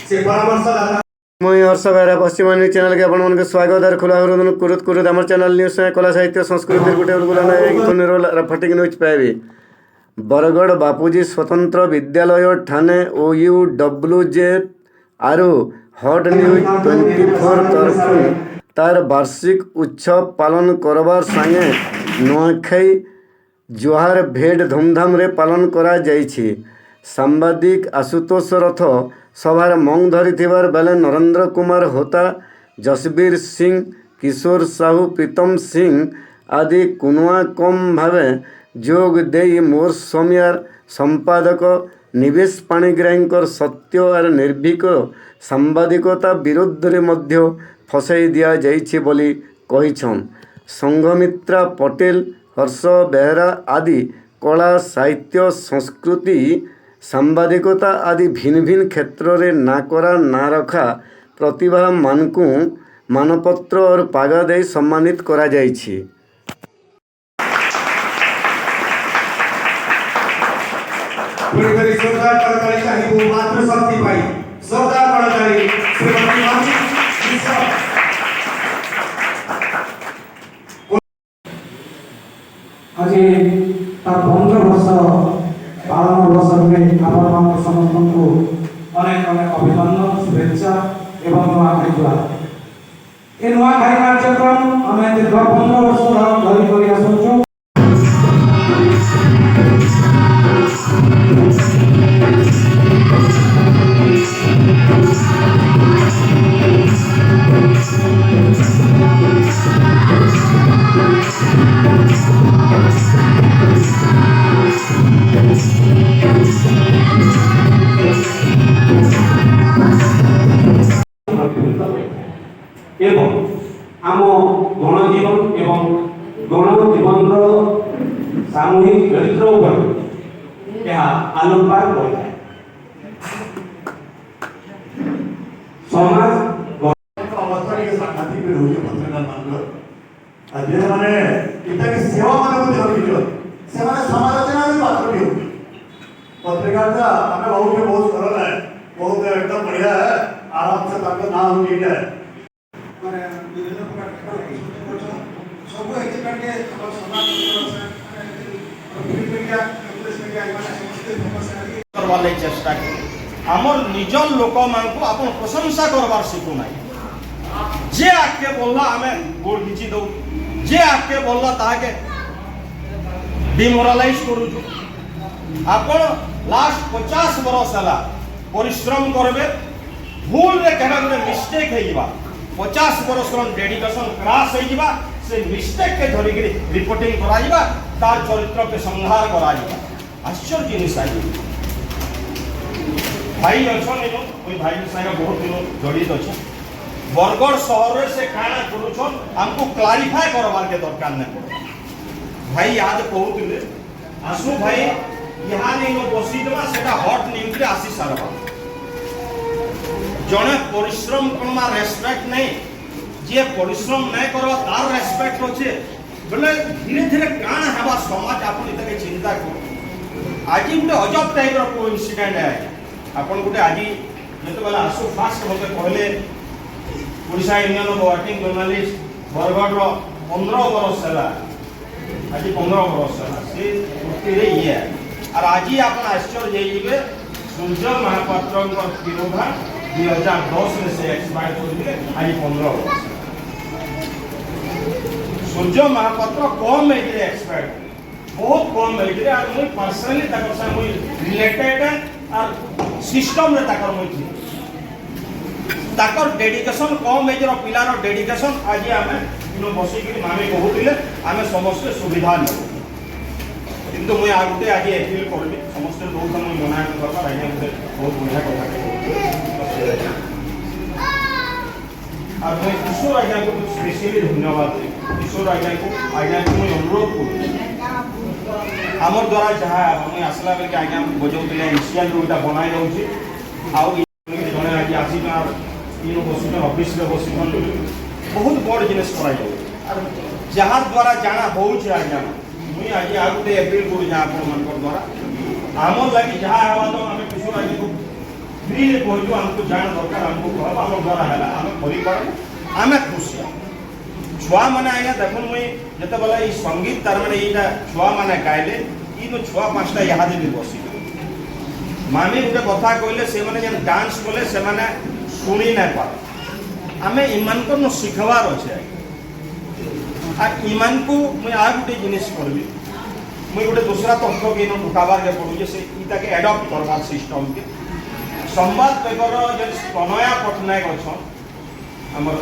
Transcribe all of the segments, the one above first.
से परामर्शदाता मुई हर्ष बेहरा पश्चिम न्यूज चैनल के आपण मन स्वागत और खुला कुरुत कुरुत आम चैनल न्यूज में कला साहित्य संस्कृति गोटे गुलाना फटिक न्यूज पाइबे। बरगढ़ बापूजी स्वतंत्र विद्यालय ठाणे OUWJ आरु हॉट न्यूज 24 तरफ तार वार्षिक उत्सव पालन करवार संगे नुआखाई जुहार भेट धूमधाम रे पालन करा जाइछि। सांबादिक आशुतोष रथ सभार मंग धरिथिबार बेले नरेंद्र कुमार होता, जसबीर सिंह, किशोर साहू, प्रीतम सिंह आदि कुनुआ कम भावे जोग देई मोर समियार संपादक निवेश पाणिग्राहींकर सत्य और निर्भीक सांबादिकता विरुद्ध रे मध्य फसाई दिया जाइछि बोली कहिछन। संघमित्रा पटेल, हर्ष बेहरा आदि कला साहित्य संस्कृति सांबादिकता आदि भिन्न भिन्न क्षेत्र रे ना करा ना रखा प्रतिभा मानकु मानपत्र और पागा दे सम्मानित करा जाइछि। पुलिस सरकार कर्मचारी चाहिए मात्र शक्ति पाई सरकार कर्मचारी श्रीमती मानसी आज तार 15 वर्ष पालन वर्ष में आप समस्त को अनेक अनेक अभिनंदन शुभेच्छा एवं नुआखाई जुहार। ये नुआखाई कार्यक्रम आम दीर्घ 15 वर्ष धरी कर आसुचु। एवं आम गणजीवन एवं गणजीवन सामूहिक चरित्र उपर आलोकपात कर समाज अवस्था के सांघातिक रहुଛି पत्रकार ମାନଙ୍କର ଆଜି ମାନେ ଏଟା କି ସେवा ମାନଙ୍କୁ ଧରିଛ ସେମାନେ ସମାଲୋଚନା ବି ପାତ୍ର ବି होती पत्रकारिता हमें बहुत सरल है, बहुत एकदम बढ़िया है, आराम से ताकत ना होगी है माने विभिन्न प्रकार सब एक्सपर्ट के समाज मीडिया पुलिस मीडिया माने समस्त समस्या करवा ले चेष्टा के हमर निजल लोक मान को अपन प्रशंसा करबार सिखु नाही। जे आके बोलला हमें गोड़ घिची दो, जे आके बोलला ताके डिमोरलाइज करू छु। अपन लास्ट 50 बरस हला परिश्रम करबे, भूल रे केना गुटे मिस्टेक हे जिबा 50 बरस रन डेडिकेशन क्रास हे जिबा, से मिस्टेक के धरि के रिपोर्टिंग करा जिबा, तार चरित्र के संहार करा जिबा। आश्चर्य जिनिस आइ भाई अछन नो कोई भाई संगे बहुत दिन जड़ित अछि। बरगढ़ शहर से काना करूछन हमको क्लैरिफाई करबार के दरकार नै पड़े। भाई आज कहउतिले आसु भाई यहाँ नहीं बसी देवा सेटा हॉट न्यूज रे आसी सारबा। जने परिश्रम करमा रेस्पेक्ट नहीं, जे परिश्रम नहीं करबा तार रेस्पेक्ट होचे बोले धीरे धीरे काना हेबा समाज आपन इतके चिंता कर। आज गुटे अजब टाइप रो कोइंसिडेंट है। आपन गुटे आज जते बेला आसु फास्ट होते कहले Odisha union of working journalist Bargarh रो 15 बरस हला, आज 15 बरस हला से उठे ये और आज ही आप आश्चर्य जाइए सूर्य महापात्र तिरोधा 2010 में से एक्सपायर कर आज 15 वर्ष। सूर्य महापात्र कम एज रे एक्सपायर, बहुत कम एज रे और मुई पर्सनली तकर से मुई रिलेटेड और सिस्टम रे तकर मुई तकर डेडिकेशन कम एज रो पिलार डेडिकेशन आज आमे इनो बसी कि मामे कहउतिले आमे समस्त सुविधा नै किंतु मुझे आगुटे आज एपिल करबी समस्त लोग हम मना करबा आज्ञा गुटे बहुत बढ़िया कथा और मैं किशोर आज्ञा को स्पेशली धन्यवाद दें। किशोर आज्ञा को मैं अनुरोध कर आमर द्वारा जहाँ मैं आसला बेल के आज्ञा बजाउले इनिशियल रोटा बनाई रहउछि आउ जने आज आसीना इन बसिन ऑफिस रे बसिन बहुत बड़ जिनिस कराई जाउ और जहाँ द्वारा जाना होउछि आज्ञा मुई आज आगुटे अपील करू जा आपण मन द्वारा आमर लागि जहाँ हेबा तो हमें किशोर आज्ञा को फ्री कहूँ आमको जान दरकार आमको कह आम द्वारा है आम कर आम खुशी छुआ मैंने आज्ञा देखो मुई जिते बेला ये संगीत तार मैंने यहाँ छुआ मैंने गाइले इन छुआ 5टा यहाँ भी बस मामी गोटे कथा कहले से मैंने जेन डांस कले से मैंने शुणी ना पार आम ईमान को शिखबार अच्छे और ईमान को मुझे आ गोटे जिनिस करबी मुझे गोटे दूसरा तथ्य के ढुकाबार के पड़ू से के एडप्ट करवार सिस्टम के संवाद पेपर जेन तनया पट्टनायक अच्छा आमर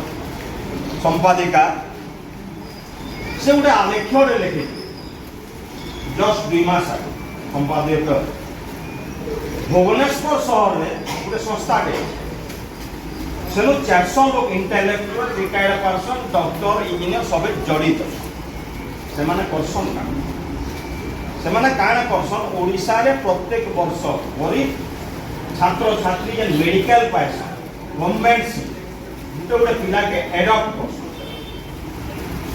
संपादिका से गोटे आलेख्य लिखे जस्ट 2 मास आगे संपादक भुवनेश्वर सहर में गोटे संस्था के सेनु 400 लोग intellectual retired person doctor engineer सब जड़ित से माने पर्सन का से माने काण पर्सन ओडिशा रे प्रत्येक वर्ष गरीब छात्र छात्री जे मेडिकल पैसा गवर्नमेंट से गोटे पिला के एडप्ट कर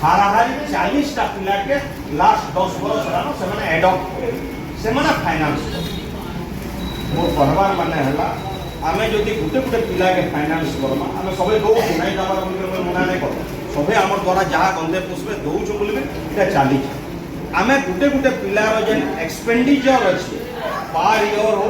हाराहारी 40टा पिला के लास्ट 10 वर्ष रानो से माने एडप्ट से माने फाइनेंस मोर कहबार माने हला आमे जदि गुटे गुटे पिला के फाइनेंस करमा आमे सबे दो नहीं दबार बोल मना नहीं कर सबे हमर द्वारा जहाँ गंदे पुष्पे दौच बोलबे इटा चाली आमे गुटे गुटे पिलार जेन एक्सपेंडिचर अच्छे पर ईयर हो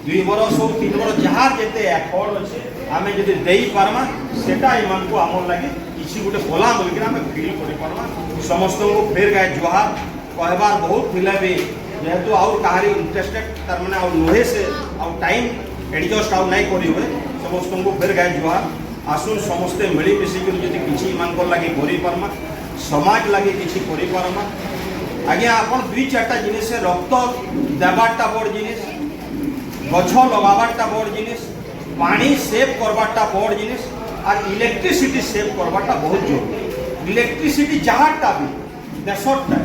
2 बरस हो 3 बरस जहाँ जेते एफर्ट अच्छे आमे जदि देई पारमा सेटा ईमान को हमर लागि किसी गुटे कोला बोल के आमे फील करि पारमा समस्त को फेर गाय जुहार कहबार बहुत पिला भी जेहेतु आउर कहारी इंटरेस्टेड तार माने आउर नोहे से आउर टाइम एडजस्ट आउट नहीं करी हुए समस्त को फिर गाय जुहार आसुन समस्ते मिली मिसिक किसी मान लगे करी पारमा समाज लगे किसी करी पारमा आज्ञा आपन 2-4टा जिनिस रक्त देवाटा बड़ जिनिस गछ लगाबाटा बड़ जिनिस पानी सेव करवाटा बड़ जिनिस और इलेक्ट्रिसिटी सेव करवाटा बहुत जरूरी इलेक्ट्रिसिटी जहाँटा भी 10टा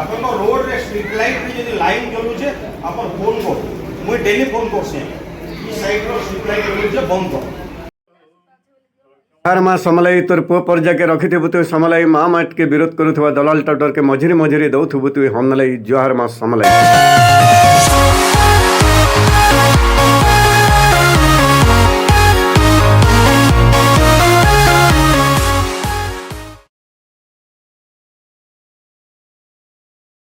अपन रोड रे स्ट्रीट लाइट रे जदी लाइन जलुचे अपन फोन कर मुई डेली फोन करसे जुहार माँ समलाई तोर पुओ पर्जा के रखिथबु तु समलाई माँ माट के विरोध करुवा दलाल टाउटर के मझिरे मझिरे दौथबु तु हम जुहार माँ समलाई।